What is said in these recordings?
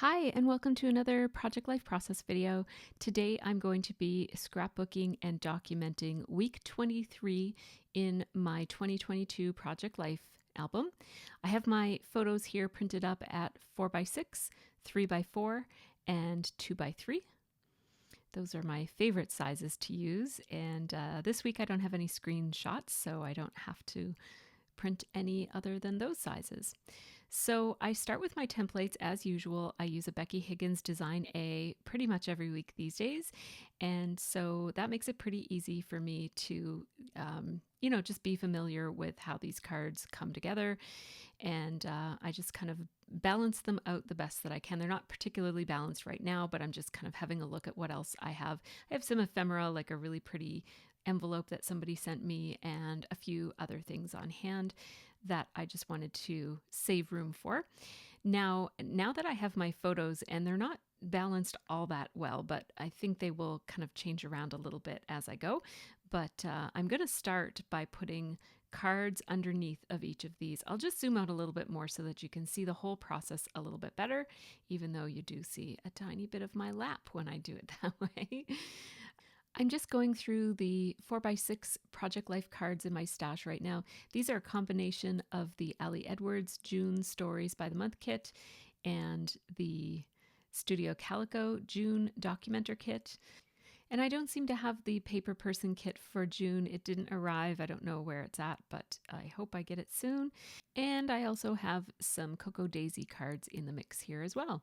Hi, and welcome to another Project Life Process video. Today I'm going to be scrapbooking and documenting week 23 in my 2022 Project Life album. I have my photos here printed up at 4x6, 3x4, and 2x3. Those are my favorite sizes to use, and this week I don't have any screenshots, so I don't have to print any other than those sizes. So I start with my templates as usual. I use a Becky Higgins Design A pretty much every week these days. And so that makes it pretty easy for me to, just be familiar with how these cards come together. And I just kind of balance them out the best that I can. They're not particularly balanced right now, but I'm just kind of having a look at what else I have. I have some ephemera, like a really pretty envelope that somebody sent me, and a few other things on hand that I just wanted to save room for. Now that I have my photos, and they're not balanced all that well, but I think they will kind of change around a little bit as I go. But I'm going to start by putting cards underneath of each of these. I'll just zoom out a little bit more so that you can see the whole process a little bit better, even though you do see a tiny bit of my lap when I do it that way. I'm just going through the 4x6 Project Life cards in my stash right now. These are a combination of the Ali Edwards June Stories by the Month kit and the Studio Calico June Documenter kit. And I don't seem to have the Paper Person kit for June. It didn't arrive. I don't know where it's at, but I hope I get it soon. And I also have some Cocoa Daisy cards in the mix here as well.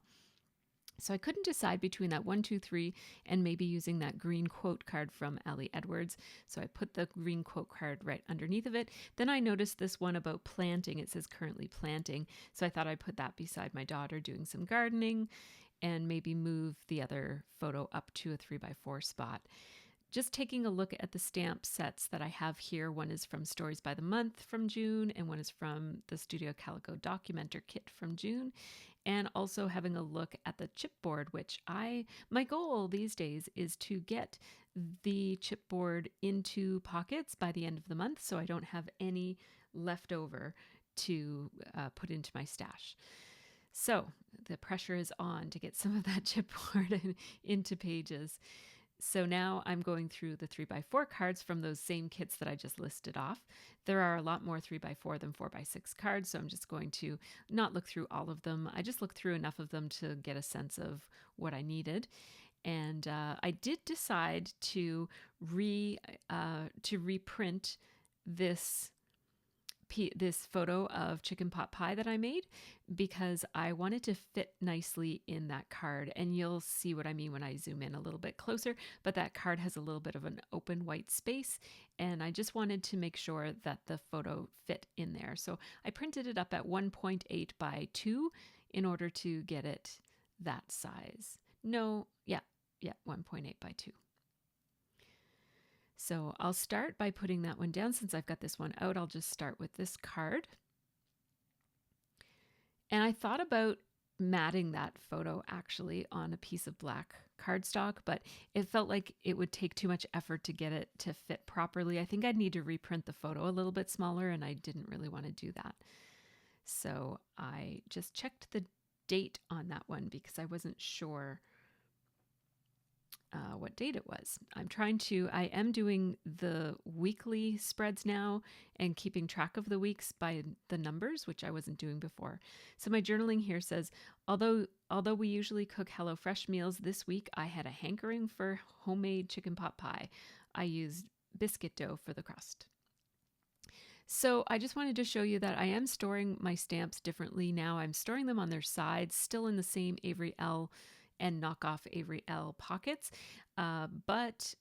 So I couldn't decide between that 1, 2, 3 and maybe using that green quote card from Ali Edwards. So I put the green quote card right underneath of it. Then I noticed this one about planting. It says currently planting. So I thought I'd put that beside my daughter doing some gardening and maybe move the other photo up to a 3x4 spot. Just taking a look at the stamp sets that I have here. One is from Stories by the Month from June, and one is from the Studio Calico Documenter kit from June. And also having a look at the chipboard, which my goal these days is to get the chipboard into pockets by the end of the month so I don't have any left over to put into my stash. So the pressure is on to get some of that chipboard into pages. So now I'm going through the 3x4 cards from those same kits that I just listed off. There are a lot more 3x4 than 4x6 cards, so I'm just going to not look through all of them. I just looked through enough of them to get a sense of what I needed. And I did decide to reprint this photo of chicken pot pie that I made because I wanted to fit nicely in that card, and you'll see what I mean when I zoom in a little bit closer, but that card has a little bit of an open white space, and I just wanted to make sure that the photo fit in there. So I printed it up at 1.8 by 2 in order to get it that size. 1.8 by 2. So I'll start by putting that one down. Since I've got this one out, I'll just start with this card. And I thought about matting that photo actually on a piece of black cardstock, but it felt like it would take too much effort to get it to fit properly. I think I'd need to reprint the photo a little bit smaller, and I didn't really want to do that. So I just checked the date on that one because I wasn't sure what date it was. I am doing the weekly spreads now and keeping track of the weeks by the numbers, which I wasn't doing before. So my journaling here says, although we usually cook HelloFresh meals, this week I had a hankering for homemade chicken pot pie. I used biscuit dough for the crust. So I just wanted to show you that I am storing my stamps differently now. I'm storing them on their sides, still in the same Avery L and knockoff Avery L pockets, but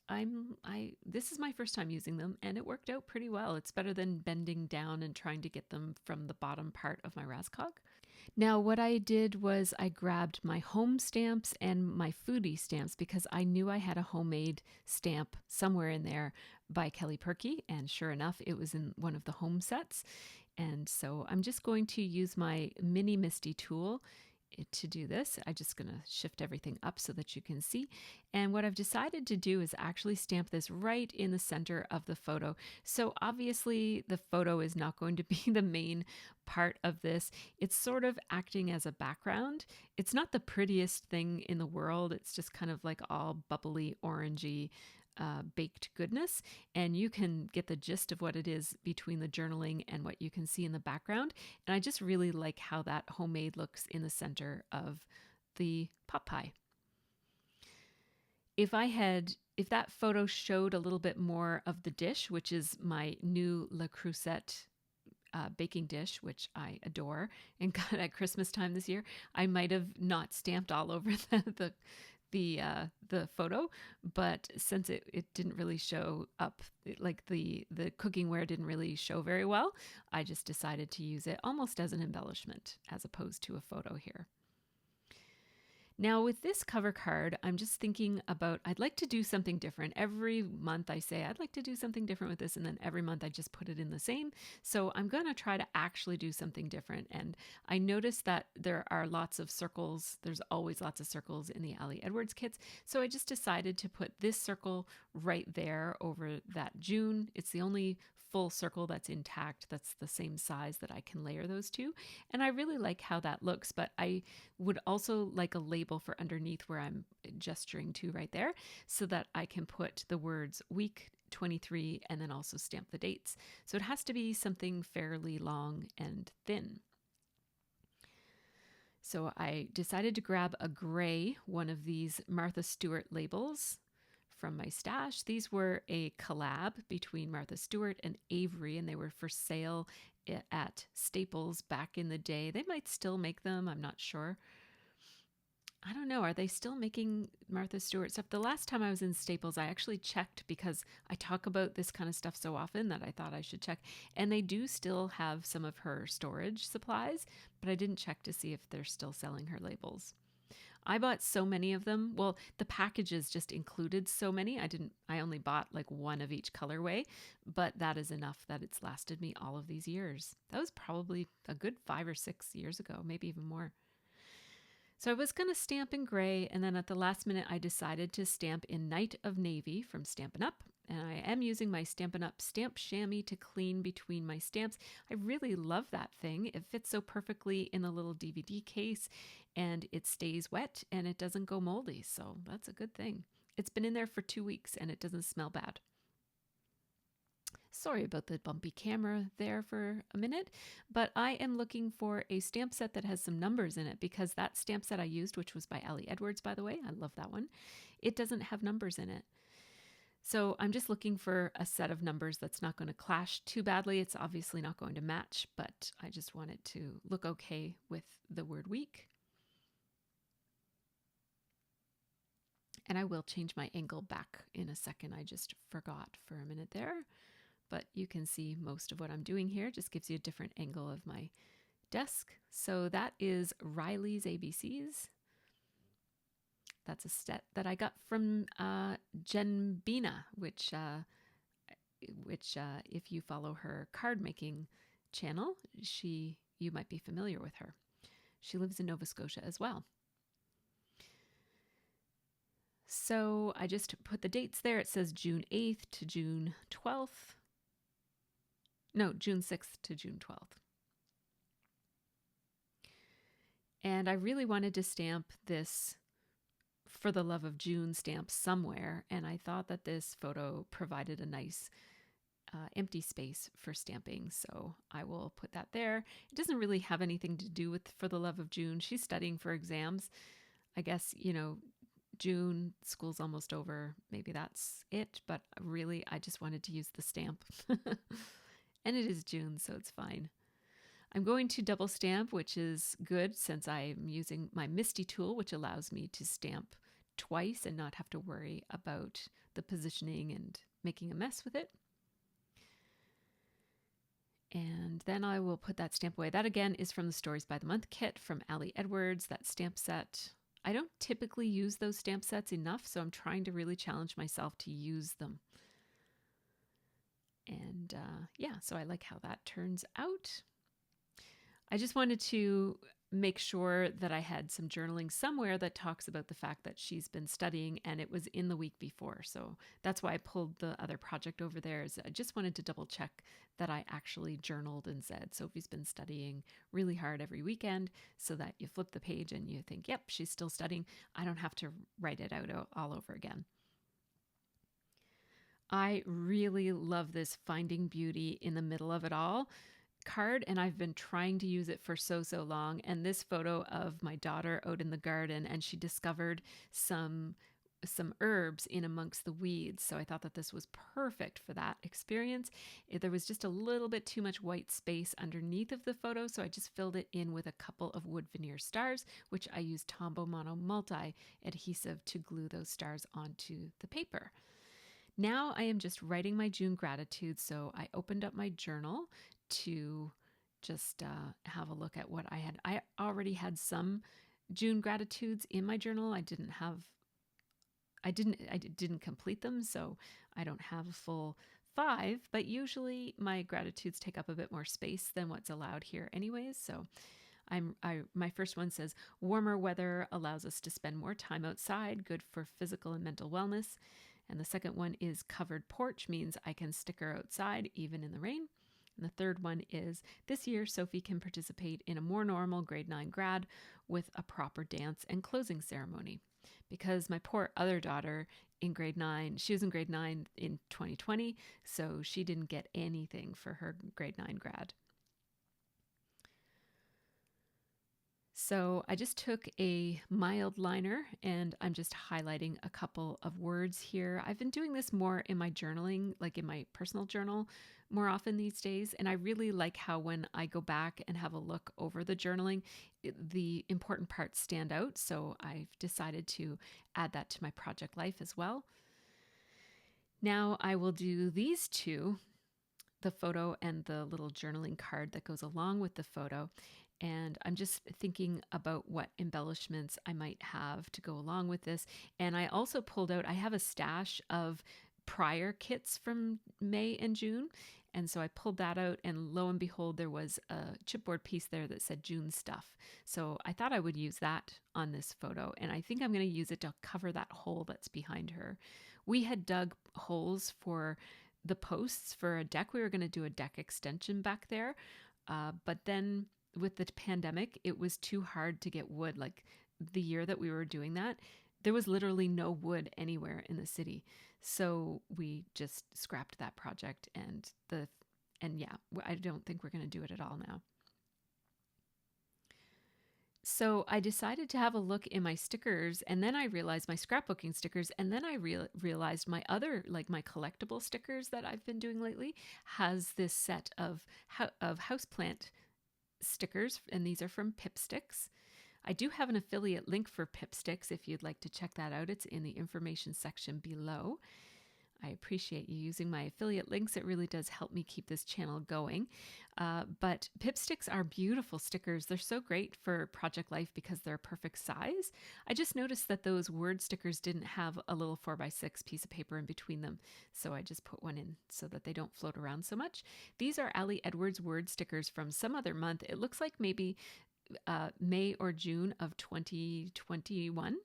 this is my first time using them, and it worked out pretty well. It's better than bending down and trying to get them from the bottom part of my Raskog. Now what I did was I grabbed my home stamps and my foodie stamps because I knew I had a homemade stamp somewhere in there by Kelly Perky, and sure enough, it was in one of the home sets. And so I'm just going to use my mini Misty tool to do this. I'm just going to shift everything up so that you can see. And what I've decided to do is actually stamp this right in the center of the photo. So obviously the photo is not going to be the main part of this. It's sort of acting as a background. It's not the prettiest thing in the world. It's just kind of like all bubbly, orangey, baked goodness, and you can get the gist of what it is between the journaling and what you can see in the background. And I just really like how that homemade looks in the center of the pot pie. If that photo showed a little bit more of the dish, which is my new Le Creuset baking dish, which I adore and got at Christmas time this year, I might have not stamped all over the photo, but since it didn't really show up, like the cookingware didn't really show very well, I just decided to use it almost as an embellishment as opposed to a photo here. Now with this cover card, I'm just thinking about, I'd like to do something different. Every month I say, I'd like to do something different with this, and then every month I just put it in the same. So I'm going to try to actually do something different. And I noticed that there are lots of circles. There's always lots of circles in the Ali Edwards kits. So I just decided to put this circle right there over that June. It's the only full circle that's intact, that's the same size that I can layer those two. And I really like how that looks, but I would also like a label for underneath where I'm gesturing to right there so that I can put the words week 23 and then also stamp the dates. So it has to be something fairly long and thin. So I decided to grab a gray one of these Martha Stewart labels from my stash. These were a collab between Martha Stewart and Avery, and they were for sale at Staples back in the day. They might still make them, I'm not sure. I don't know, are they still making Martha Stewart stuff? The last time I was in Staples, I actually checked because I talk about this kind of stuff so often that I thought I should check. And they do still have some of her storage supplies, but I didn't check to see if they're still selling her labels. I bought so many of them. Well, the packages just included so many. I only bought like one of each colorway, but that is enough that it's lasted me all of these years. That was probably a good 5 or 6 years ago, maybe even more. So I was going to stamp in gray, and then at the last minute I decided to stamp in Night of Navy from Stampin' Up. And I am using my Stampin' Up stamp chamois to clean between my stamps. I really love that thing. It fits so perfectly in the little DVD case, and it stays wet and it doesn't go moldy. So that's a good thing. It's been in there for 2 weeks and it doesn't smell bad. Sorry about the bumpy camera there for a minute, but I am looking for a stamp set that has some numbers in it because that stamp set I used, which was by Ali Edwards, by the way, I love that one, it doesn't have numbers in it. So I'm just looking for a set of numbers that's not going to clash too badly. It's obviously not going to match, but I just want it to look okay with the word week. And I will change my angle back in a second. I just forgot for a minute there. But you can see most of what I'm doing here. Just gives you a different angle of my desk. So that is Riley's ABCs. That's a set that I got from Jen Bina, which if you follow her card making channel, you might be familiar with her. She lives in Nova Scotia as well. So I just put the dates there. It says June 8th to June 12th. No, June 6th to June 12th. And I really wanted to stamp this For the Love of June stamp somewhere, and I thought that this photo provided a nice empty space for stamping, so I will put that there. It doesn't really have anything to do with For the Love of June. She's studying for exams. I guess, June, school's almost over. Maybe that's it, but really I just wanted to use the stamp. And it is June, so it's fine. I'm going to double stamp, which is good since I'm using my Misty tool, which allows me to stamp twice and not have to worry about the positioning and making a mess with it. And then I will put that stamp away. That again is from the Stories by the Month kit from Ali Edwards, that stamp set. I don't typically use those stamp sets enough, so I'm trying to really challenge myself to use them. And yeah, so I like how that turns out. I just wanted to make sure that I had some journaling somewhere that talks about the fact that she's been studying, and it was in the week before. So that's why I pulled the other project over there. Is I just wanted to double check that I actually journaled and said Sophie's been studying really hard every weekend, so that you flip the page and you think, yep, she's still studying. I don't have to write it out all over again. I really love this Finding Beauty in the Middle of It All card, and I've been trying to use it for so long. And this photo of my daughter out in the garden, and she discovered some herbs in amongst the weeds. So I thought that this was perfect for that experience. There was just a little bit too much white space underneath of the photo, so I just filled it in with a couple of wood veneer stars, which I used Tombow Mono Multi adhesive to glue those stars onto the paper. Now I am just writing my June gratitude, so I opened up my journal to just have a look at what I had. I already had some June gratitudes in my journal. I didn't complete them, so I don't have a full 5, but usually my gratitudes take up a bit more space than what's allowed here anyways. So my first one says, warmer weather allows us to spend more time outside, good for physical and mental wellness. And the second one is covered porch, means I can sticker outside even in the rain. And the third one is, this year Sophie can participate in a more normal grade 9 grad with a proper dance and closing ceremony. Because my poor other daughter in grade 9, she was in grade 9 in 2020, so she didn't get anything for her grade 9 grad. So I just took a mild liner and I'm just highlighting a couple of words here. I've been doing this more in my journaling, like in my personal journal more often these days. And I really like how when I go back and have a look over the journaling, the important parts stand out. So I've decided to add that to my project life as well. Now I will do these two, the photo and the little journaling card that goes along with the photo. And I'm just thinking about what embellishments I might have to go along with this. And I also pulled out, I have a stash of prior kits from May and June. And so I pulled that out, and lo and behold, there was a chipboard piece there that said June stuff. So I thought I would use that on this photo. And I think I'm going to use it to cover that hole that's behind her. We had dug holes for the posts for a deck. We were going to do a deck extension back there. But then with the pandemic, it was too hard to get wood. Like the year that we were doing that, there was literally no wood anywhere in the city. So we just scrapped that project, and yeah, I don't think we're going to do it at all now. So I decided to have a look in my stickers, and then I realized my scrapbooking stickers, and then I realized my other, like my collectible stickers that I've been doing lately, has this set of houseplant stickers, and these are from Pipsticks. I do have an affiliate link for Pipsticks if you'd like to check that out. It's in the information section below. I appreciate you using my affiliate links. It really does help me keep this channel going. But Pipsticks are beautiful stickers. They're so great for Project Life because they're a perfect size. I just noticed that those word stickers didn't have a little 4x6 piece of paper in between them, so I just put one in so that they don't float around so much. These are Ali Edwards word stickers from some other month. It looks like maybe May or June of 2021,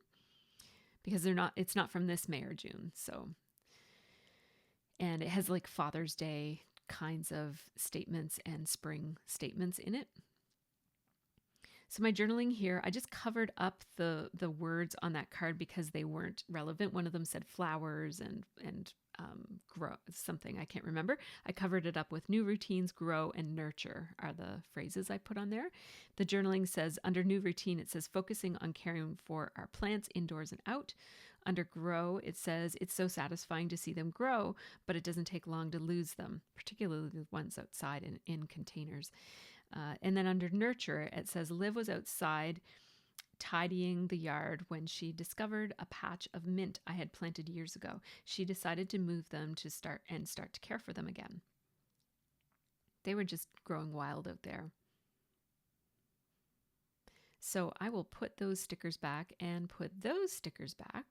because it's not from this May or June. So, and it has like Father's Day kinds of statements and spring statements in it. So my journaling here, I just covered up the words on that card because they weren't relevant. One of them said flowers and grow something, I can't remember. I covered it up with new routines, grow, and nurture are the phrases I put on there. The journaling says under new routine, it says focusing on caring for our plants indoors and out. Under grow, it says it's so satisfying to see them grow, but it doesn't take long to lose them, particularly the ones outside in containers. And then under nurture, it says Liv was outside tidying the yard when she discovered a patch of mint I had planted years ago. She decided to move them to start to care for them again. They were just growing wild out there. So I will put those stickers back and put those stickers back.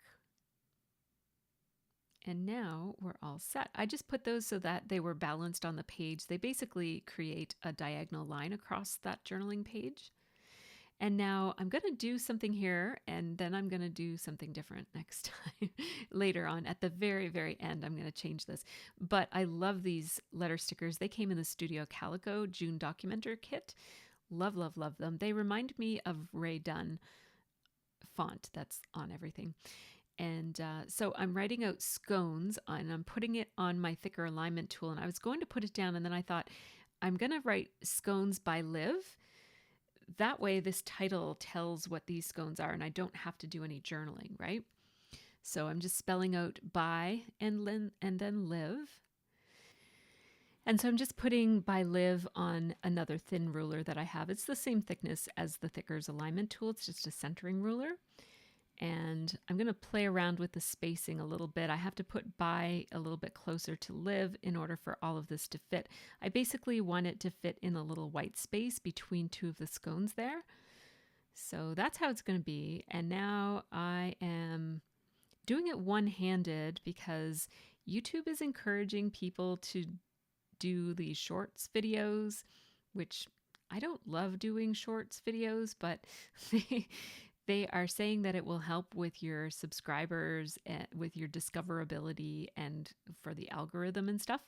And now we're all set. I just put those so that they were balanced on the page. They basically create a diagonal line across that journaling page. And now I'm going to do something here, and then I'm going to do something different next time. Later on, at the very, very end, I'm going to change this. But I love these letter stickers. They came in the Studio Calico June Documenter kit. Love, love, love them. They remind me of Ray Dunn font that's on everything. And so I'm writing out scones and I'm putting it on my thicker alignment tool. And I was going to put it down, and then I thought, I'm going to write Scones by Liv. That way this title tells what these scones are, and I don't have to do any journaling, right? So I'm just spelling out by and then Liv. And so I'm just putting by Liv on another thin ruler that I have. It's the same thickness as the Thicker's alignment tool. It's just a centering ruler. And I'm going to play around with the spacing a little bit. I have to put by a little bit closer to Liv in order for all of this to fit. I basically want it to fit in a little white space between two of the scones there. So that's how it's going to be. And now I am doing it one-handed because YouTube is encouraging people to do these shorts videos, which I don't love doing shorts videos, but they are saying that it will help with your subscribers, with your discoverability, and for the algorithm and stuff.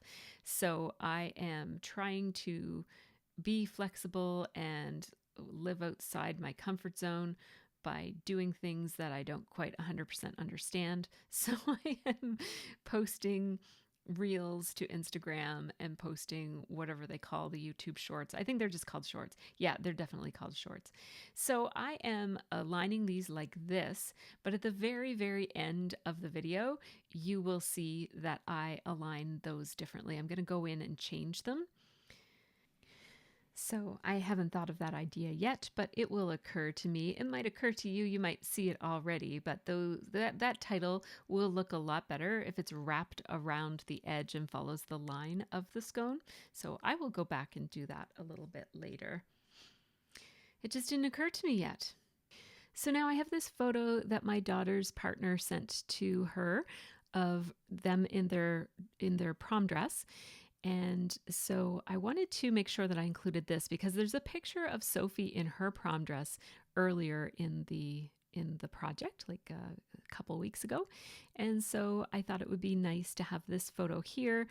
So I am trying to be flexible and live outside my comfort zone by doing things that I don't quite 100% understand. So I am posting reels to Instagram and posting whatever they call the YouTube shorts. I think they're just called shorts. Yeah, they're definitely called shorts. So I am aligning these like this, but at the very, very end of the video, you will see that I align those differently. I'm going to go in and change them. So I haven't thought of that idea yet, but it will occur to me. It might occur to you. You might see it already, but that title will look a lot better if it's wrapped around the edge and follows the line of the scone. So I will go back and do that a little bit later. It just didn't occur to me yet. So now I have this photo that my daughter's partner sent to her of them in their prom dress. And so I wanted to make sure that I included this because there's a picture of Sophie in her prom dress earlier in the project, like a couple weeks ago. And so I thought it would be nice to have this photo here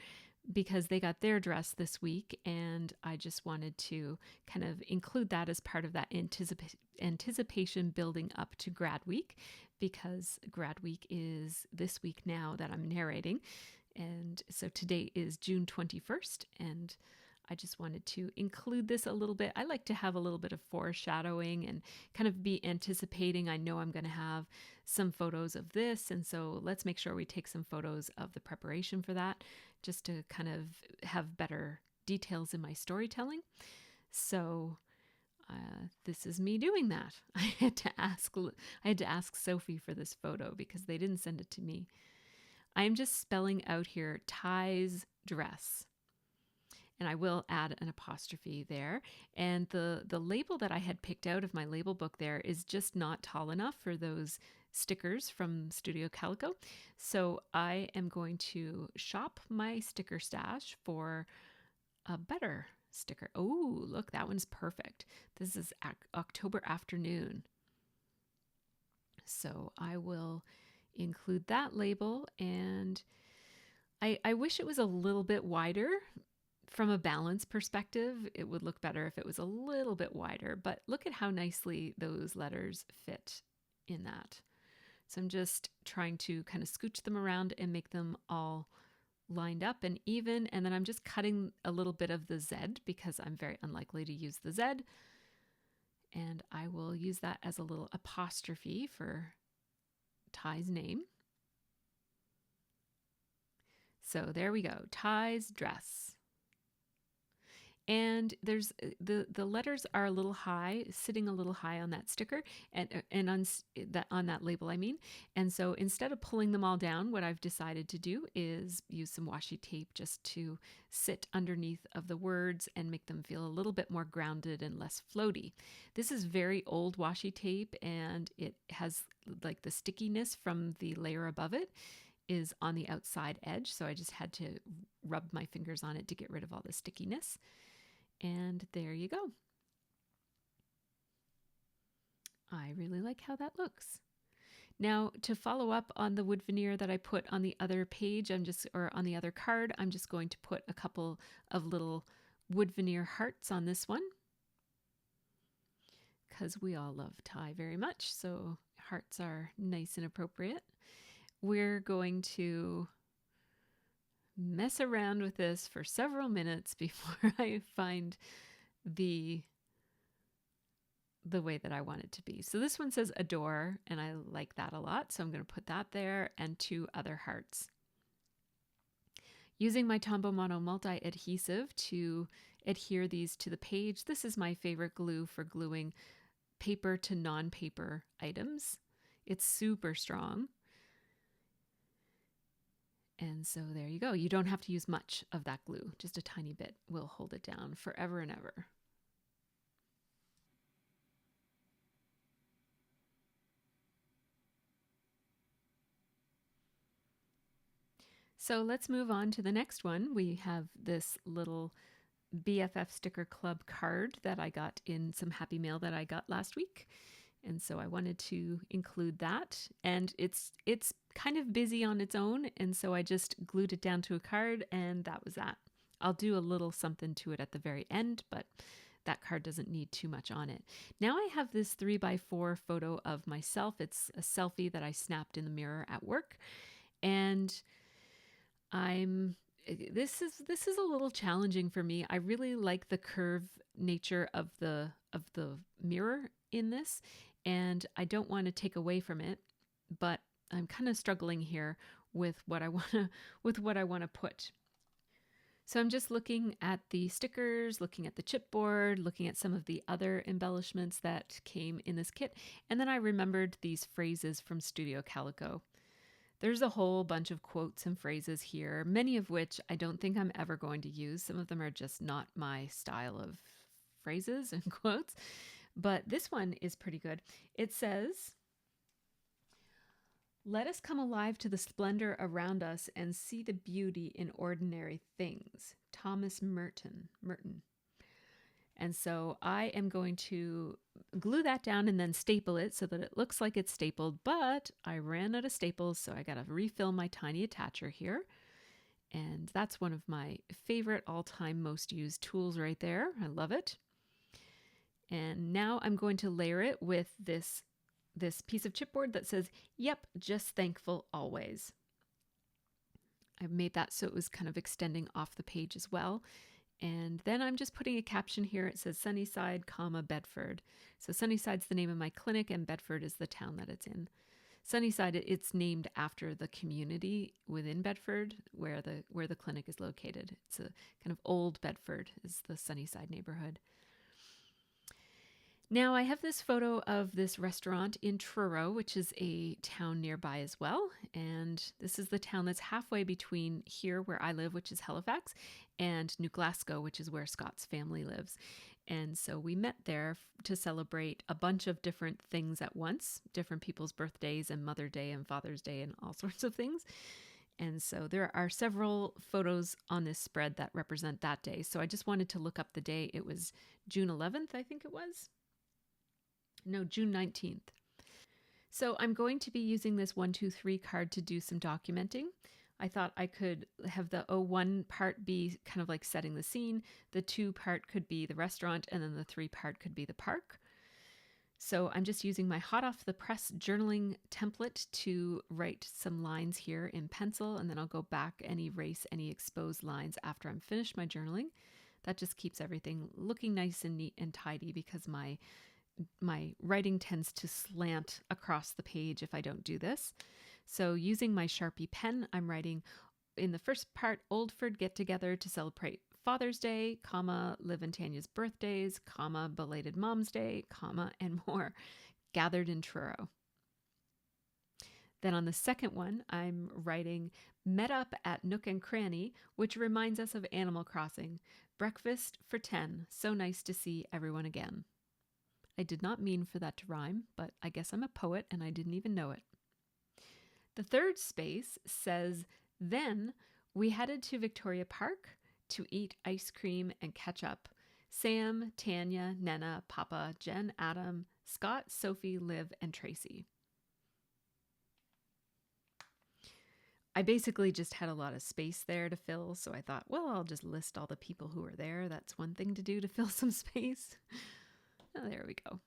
because they got their dress this week, and I just wanted to kind of include that as part of that anticipation building up to grad week, because grad week is this week now that I'm narrating. And so today is June 21st, and I just wanted to include this a little bit. I like to have a little bit of foreshadowing and kind of be anticipating. I know I'm going to have some photos of this, and so let's make sure we take some photos of the preparation for that, just to kind of have better details in my storytelling. So this is me doing that. I had to ask Sophie for this photo because they didn't send it to me. I am just spelling out here Ty's dress. And I will add an apostrophe there. And the label that I had picked out of my label book there is just not tall enough for those stickers from Studio Calico. So I am going to shop my sticker stash for a better sticker. Oh, look, that one's perfect. This is October afternoon. So I will include that label, and I wish it was a little bit wider. From a balance perspective, it would look better if it was a little bit wider, but look at how nicely those letters fit in that. So I'm just trying to kind of scooch them around and make them all lined up and even, and then I'm just cutting a little bit of the Z because I'm very unlikely to use the Z, and I will use that as a little apostrophe for Ty's name. So there we go, Ty's dress. And there's the letters are a little high, sitting a little high on that sticker and on that label, I mean. And so instead of pulling them all down, what I've decided to do is use some washi tape just to sit underneath of the words and make them feel a little bit more grounded and less floaty. This is very old washi tape, and it has like the stickiness from the layer above it is on the outside edge. So I just had to rub my fingers on it to get rid of all the stickiness. And there you go. I really like how that looks. Now, to follow up on the wood veneer that I put on the other page, or on the other card, I'm just going to put a couple of little wood veneer hearts on this one, because we all love Thai very much, so hearts are nice and appropriate. We're going to mess around with this for several minutes before I find the way that I want it to be. So this one says adore, and I like that a lot, so I'm going to put that there and 2 other hearts. Using my Tombow Mono multi-adhesive to adhere these to the page. This is my favorite glue for gluing paper to non-paper items. It's super strong. And so there you go. You don't have to use much of that glue. Just a tiny bit will hold it down forever and ever. So let's move on to the next one. We have this little BFF Sticker Club card that I got in some Happy Mail that I got last week. And so I wanted to include that. And it's kind of busy on its own. And so I just glued it down to a card, and that was that. I'll do a little something to it at the very end, but that card doesn't need too much on it. Now I have this 3x4 photo of myself. It's a selfie that I snapped in the mirror at work. And this is a little challenging for me. I really like the curve nature of the mirror in this, and I don't want to take away from it, but I'm kind of struggling here with what I want to put. So I'm just looking at the stickers, looking at the chipboard, looking at some of the other embellishments that came in this kit, and then I remembered these phrases from Studio Calico. There's a whole bunch of quotes and phrases here, many of which I don't think I'm ever going to use. Some of them are just not my style of phrases and quotes, but this one is pretty good. It says, "Let us come alive to the splendor around us and see the beauty in ordinary things." Thomas Merton. And so I am going to glue that down and then staple it so that it looks like it's stapled, but I ran out of staples, so I got to refill my tiny attacher here. And that's one of my favorite all-time most used tools right there. I love it. And now I'm going to layer it with this piece of chipboard that says, "Yep, just thankful always." I've made that so it was kind of extending off the page as well. And then I'm just putting a caption here. It says Sunnyside, Bedford. So Sunnyside's the name of my clinic, and Bedford is the town that it's in. Sunnyside, it's named after the community within Bedford where the clinic is located. It's a kind of old Bedford is the Sunnyside neighborhood. Now I have this photo of this restaurant in Truro, which is a town nearby as well. And this is the town that's halfway between here where I live, which is Halifax, and New Glasgow, which is where Scott's family lives. And so we met there to celebrate a bunch of different things at once, different people's birthdays and Mother's Day and Father's Day and all sorts of things. And so there are several photos on this spread that represent that day. So I just wanted to look up the day. It was June 11th, I think it was. No, June 19th. So I'm going to be using this 1-2-3 card to do some documenting. I thought I could have the 01 part be kind of like setting the scene, the 2 part could be the restaurant, and then the 3 part could be the park. So I'm just using my hot off the press journaling template to write some lines here in pencil, and then I'll go back and erase any exposed lines after I'm finished my journaling. That just keeps everything looking nice and neat and tidy because my writing tends to slant across the page if I don't do this. So using my Sharpie pen, I'm writing in the first part, Oldford get together to celebrate Father's Day, comma, Liv and Tanya's birthdays, comma, belated Mom's Day, comma, and more, gathered in Truro. Then on the second one, I'm writing met up at Nook and Cranny, which reminds us of Animal Crossing. Breakfast for 10. So nice to see everyone again. I did not mean for that to rhyme, but I guess I'm a poet and I didn't even know it. The third space says, then we headed to Victoria Park to eat ice cream and catch up. Sam, Tanya, Nena, Papa, Jen, Adam, Scott, Sophie, Liv, and Tracy. I basically just had a lot of space there to fill, so I thought, well, I'll just list all the people who were there. That's one thing to do to fill some space. Oh, there we go.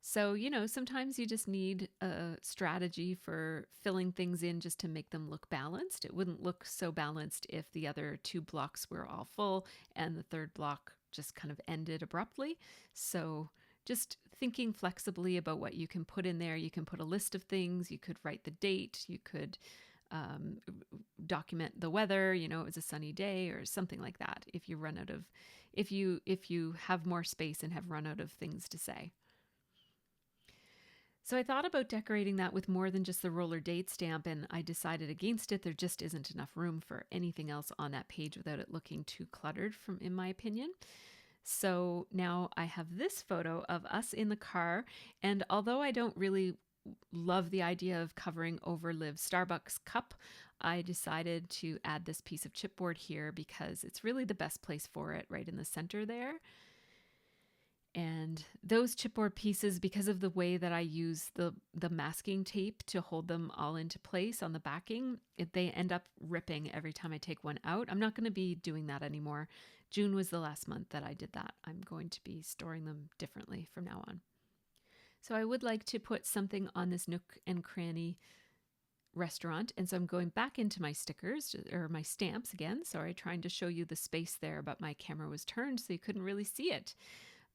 So, you know, sometimes you just need a strategy for filling things in just to make them look balanced. It wouldn't look so balanced if the other 2 blocks were all full and the 3rd block just kind of ended abruptly. So just thinking flexibly about what you can put in there. You can put a list of things, you could write the date, you could document the weather, you know, it was a sunny day or something like that. If you run out of, if you have more space and have run out of things to say. So I thought about decorating that with more than just the roller date stamp, and I decided against it. There just isn't enough room for anything else on that page without it looking too cluttered, in my opinion. So now I have this photo of us in the car, and although I don't really love the idea of covering over Liv's Starbucks cup, I decided to add this piece of chipboard here because it's really the best place for it, right in the center there. And those chipboard pieces, because of the way that I use the masking tape to hold them all into place on the backing, they end up ripping every time I take one out. I'm not going to be doing that anymore. June was the last month that I did that. I'm going to be storing them differently from now on. So I would like to put something on this nook and cranny restaurant. And so I'm going back into my stickers, or my stamps again. Sorry, trying to show you the space there, but my camera was turned so you couldn't really see it.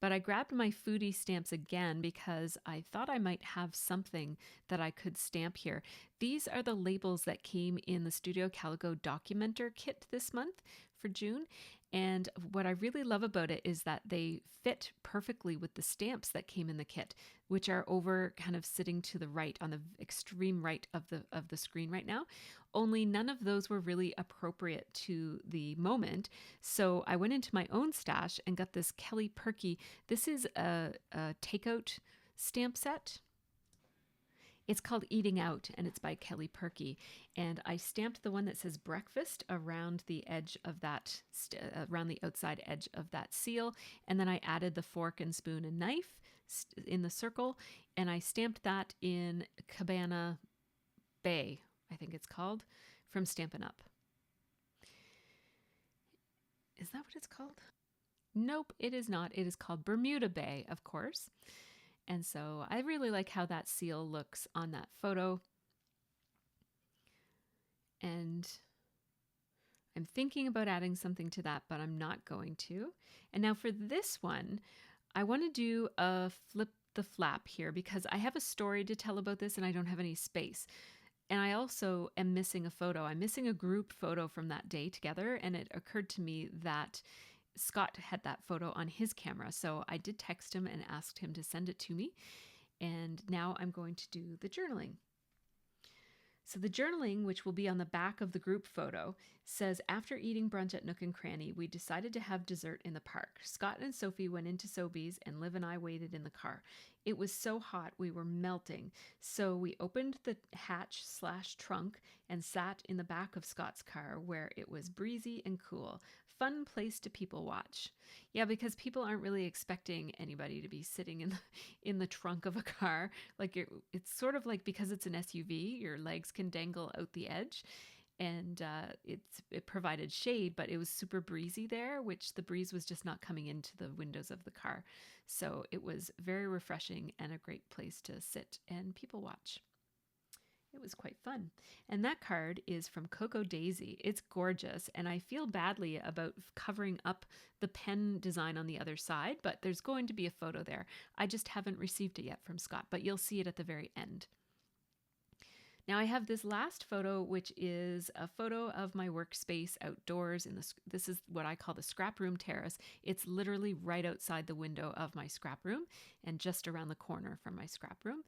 But I grabbed my foodie stamps again because I thought I might have something that I could stamp here. These are the labels that came in the Studio Calico Documenter kit this month for June. And what I really love about it is that they fit perfectly with the stamps that came in the kit, which are over kind of sitting to the right, on the extreme right of the screen right now. Only none of those were really appropriate to the moment. So I went into my own stash and got this Kelly Perky. This is a takeout stamp set. It's called Eating Out, and it's by Kelly Perky. And I stamped the one that says breakfast around the edge of that, around the outside edge of that seal. And then I added the fork and spoon and knife in the circle. And I stamped that in Cabana Bay, I think it's called, from Stampin' Up. Is that what it's called? Nope, it is not. It is called Bermuda Bay, of course. And so I really like how that seal looks on that photo. And I'm thinking about adding something to that, but I'm not going to. And now for this one, I want to do a flip the flap here because I have a story to tell about this and I don't have any space. And I also am missing a photo. I'm missing a group photo from that day together. And it occurred to me that Scott had that photo on his camera. So I did text him and asked him to send it to me. And now I'm going to do the journaling. So the journaling, which will be on the back of the group photo, says, after eating brunch at Nook and Cranny, we decided to have dessert in the park. Scott and Sophie went into Sobeys and Liv and I waited in the car. It was so hot, we were melting. So we opened the hatch/trunk and sat in the back of Scott's car where it was breezy and cool. Fun place to people watch. Yeah, because people aren't really expecting anybody to be sitting in the trunk of a car. Like it's sort of like, because it's an SUV, your legs can dangle out the edge, and it provided shade, but it was super breezy there, which the breeze was just not coming into the windows of the car. So it was very refreshing and a great place to sit and people watch. It was quite fun. And that card is from Coco Daisy. It's gorgeous, and I feel badly about covering up the pen design on the other side, but there's going to be a photo there. I just haven't received it yet from Scott, but you'll see it at the very end. Now I have this last photo, which is a photo of my workspace outdoors. This is what I call the scrap room terrace. It's literally right outside the window of my scrap room and just around the corner from my scrap room.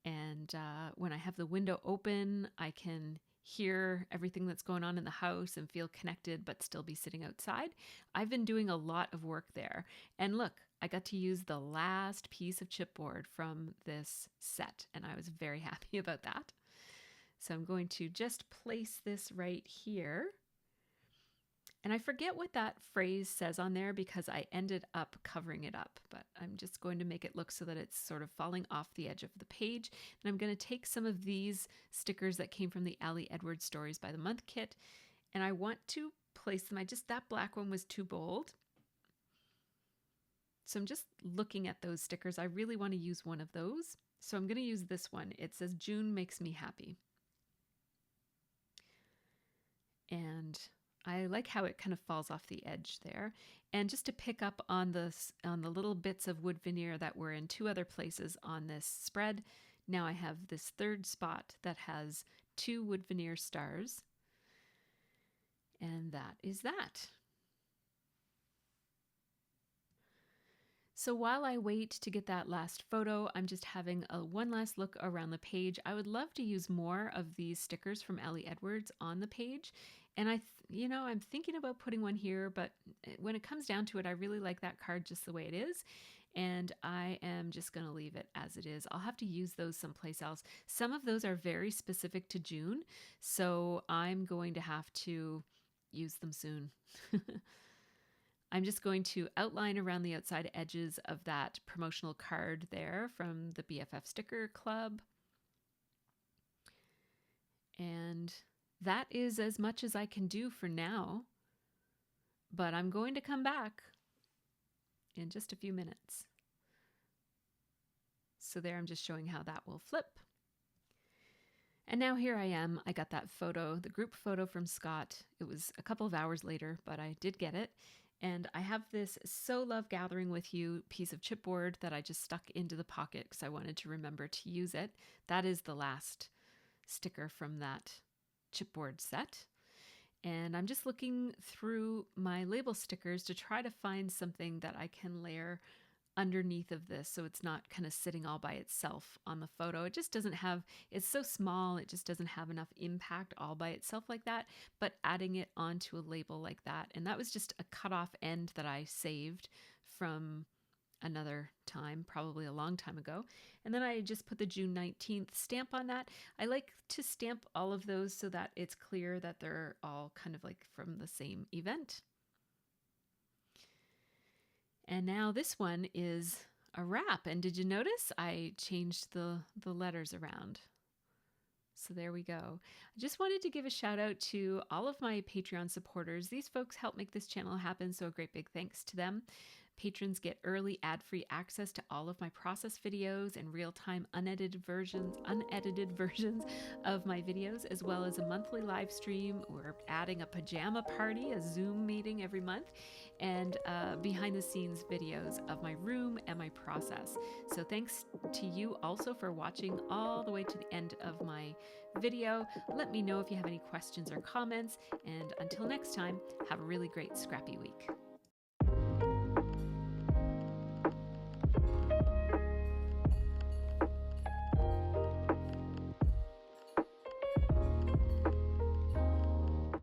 And when I have the window open, I can hear everything that's going on in the house and feel connected, but still be sitting outside. I've been doing a lot of work there. And look, I got to use the last piece of chipboard from this set, and I was very happy about that. So I'm going to just place this right here. And I forget what that phrase says on there because I ended up covering it up, but I'm just going to make it look so that it's sort of falling off the edge of the page. And I'm going to take some of these stickers that came from the Ali Edwards Stories by the Month kit, and I want to place them. That black one was too bold. So I'm just looking at those stickers. I really want to use one of those. So I'm going to use this one. It says, June makes me happy. And I like how it kind of falls off the edge there. And just to pick up on the little bits of wood veneer that were in two other places on this spread, now I have this third spot that has 2 wood veneer stars. And that is that. So while I wait to get that last photo, I'm just having one last look around the page. I would love to use more of these stickers from Ali Edwards on the page. And I'm thinking about putting one here, but when it comes down to it, I really like that card just the way it is. And I am just going to leave it as it is. I'll have to use those someplace else. Some of those are very specific to June, so I'm going to have to use them soon. I'm just going to outline around the outside edges of that promotional card there from the BFF Sticker Club. And that is as much as I can do for now, but I'm going to come back in just a few minutes. So there, I'm just showing how that will flip. And now here I am. I got that photo, the group photo from Scott. It was a couple of hours later, but I did get it. And I have this So Love Gathering With You piece of chipboard that I just stuck into the pocket because I wanted to remember to use it. That is the last sticker from that chipboard set. And I'm just looking through my label stickers to try to find something that I can layer underneath of this so it's not kind of sitting all by itself on the photo. It just doesn't have, it's so small, it just doesn't have enough impact all by itself like that, but adding it onto a label like that. And that was just a cut off end that I saved from another time, probably a long time ago. And then I just put the June 19th stamp on that. I like to stamp all of those so that it's clear that they're all kind of like from the same event. And now this one is a wrap. And did you notice I changed the letters around? So there we go. I just wanted to give a shout out to all of my Patreon supporters. These folks help make this channel happen, so a great big thanks to them. Patrons get early ad-free access to all of my process videos and real-time unedited versions of my videos, as well as a monthly live stream. We're adding a pajama party, a Zoom meeting every month, and behind-the-scenes videos of my room and my process. So thanks to you also for watching all the way to the end of my video. Let me know if you have any questions or comments, and until next time, have a really great scrappy week.